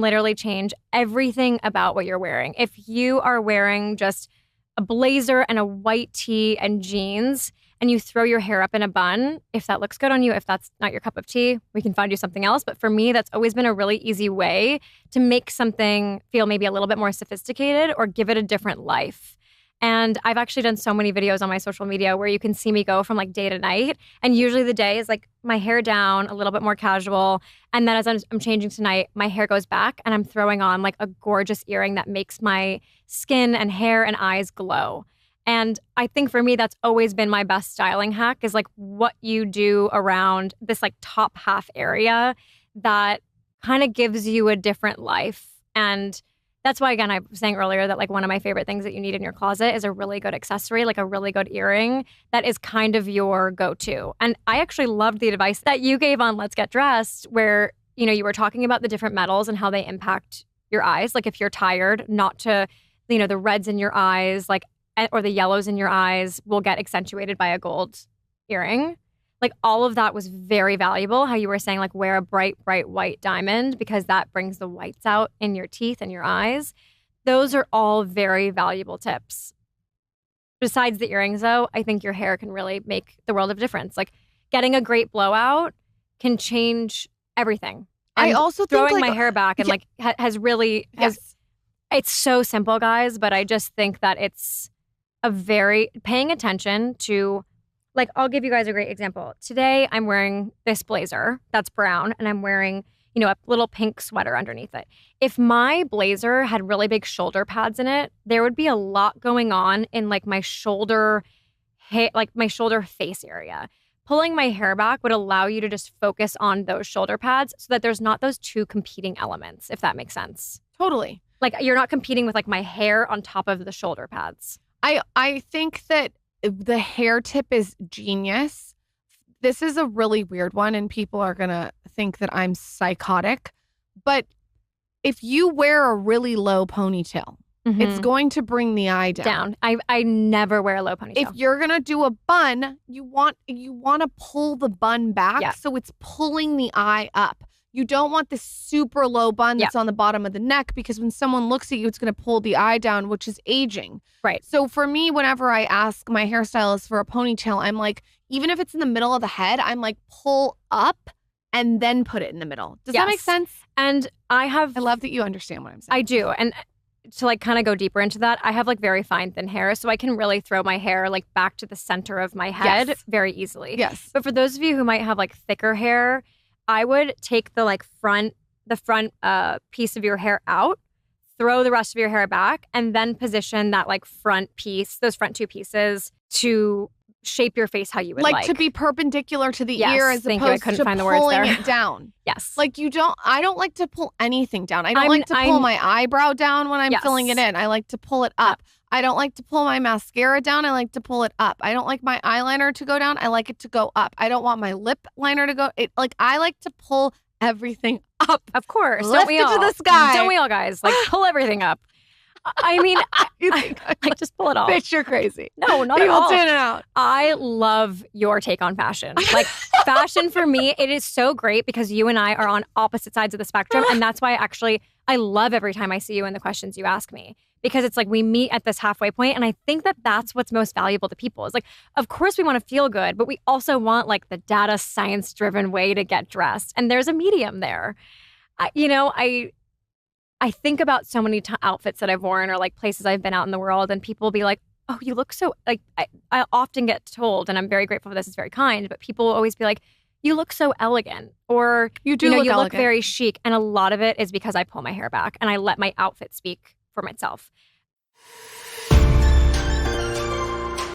literally change everything about what you're wearing. If you are wearing just a blazer and a white tee and jeans and you throw your hair up in a bun, if that looks good on you, if that's not your cup of tea, we can find you something else. But for me, that's always been a really easy way to make something feel maybe a little bit more sophisticated or give it a different life. And I've actually done so many videos on my social media where you can see me go from like day to night. And usually the day is like my hair down, a little bit more casual. And then as I'm changing tonight, my hair goes back and I'm throwing on like a gorgeous earring that makes my skin and hair and eyes glow. And I think for me, that's always been my best styling hack is like what you do around this like top half area that kind of gives you a different life. And that's why, again, I was saying earlier that like one of my favorite things that you need in your closet is a really good accessory, like a really good earring that is kind of your go-to. And I actually loved the advice that you gave on Let's Get Dressed where, you know, you were talking about the different metals and how they impact your eyes. Like if you're tired, not to, you know, the reds in your eyes, like, or the yellows in your eyes will get accentuated by a gold earring. Like all of that was very valuable. How you were saying like wear a bright white diamond because that brings the whites out in your teeth and your eyes. Those are all very valuable tips. Besides the earrings though, I think your hair can really make the world of difference. Like getting a great blowout can change everything. And I also think throwing like, my hair back and like has really, it's so simple guys, but I just think that it's paying attention to. Like, I'll give you guys a great example. Today, I'm wearing this blazer that's brown, and I'm wearing, you know, a little pink sweater underneath it. If my blazer had really big shoulder pads in it, there would be a lot going on in, like, my shoulder face area. Pulling my hair back would allow you to just focus on those shoulder pads so that there's not those two competing elements, if that makes sense. Totally. Like, you're not competing with, like, my hair on top of the shoulder pads. I think that the hair tip is genius. This is a really weird one and people are going to think that I'm psychotic. But if you wear a really low ponytail, it's going to bring the eye down. I never wear a low ponytail. If you're going to do a bun, you want to pull the bun back so it's pulling the eye up. You don't want this super low bun that's on the bottom of the neck because when someone looks at you, it's going to pull the eye down, which is aging. Right. So for me, whenever I ask my hairstylist for a ponytail, I'm like, even if it's in the middle of the head, I'm like, pull up and then put it in the middle. Does that make sense? And I love that you understand what I'm saying. I do. And to like kind of go deeper into that, I have like very fine, thin hair. So I can really throw my hair like back to the center of my head very easily. Yes. But for those of you who might have like thicker hair, I would take the front piece of your hair out, throw the rest of your hair back, and then position that like front piece, those front two pieces to shape your face how you would like. To be perpendicular to the ear as opposed to pulling it down. Yes. Like I don't like to pull anything down. I don't like to pull my eyebrow down when I'm filling it in. I like to pull it up. I don't like to pull my mascara down. I like to pull it up. I don't like my eyeliner to go down. I like it to go up. I don't want my lip liner to go. I like to pull everything up. Of course. Lift it to the sky. Don't we all, guys? Like, pull everything up. I mean, like just pull it off. Bitch, you're crazy. No, not at all. Tune it out. I love your take on fashion. Like fashion for me, it is so great because you and I are on opposite sides of the spectrum. And that's why I love every time I see you and the questions you ask me. Because it's like we meet at this halfway point, and I think that that's what's most valuable to people. Is like, of course we want to feel good, but we also want like the data science-driven way to get dressed, and there's a medium there. I think about so many outfits that I've worn or like places I've been out in the world, and people will be like, "Oh, you look so like." I often get told, and I'm very grateful for this. It's very kind, but people will always be like, "You look so elegant," or you look very chic, and a lot of it is because I pull my hair back and I let my outfit speak for myself.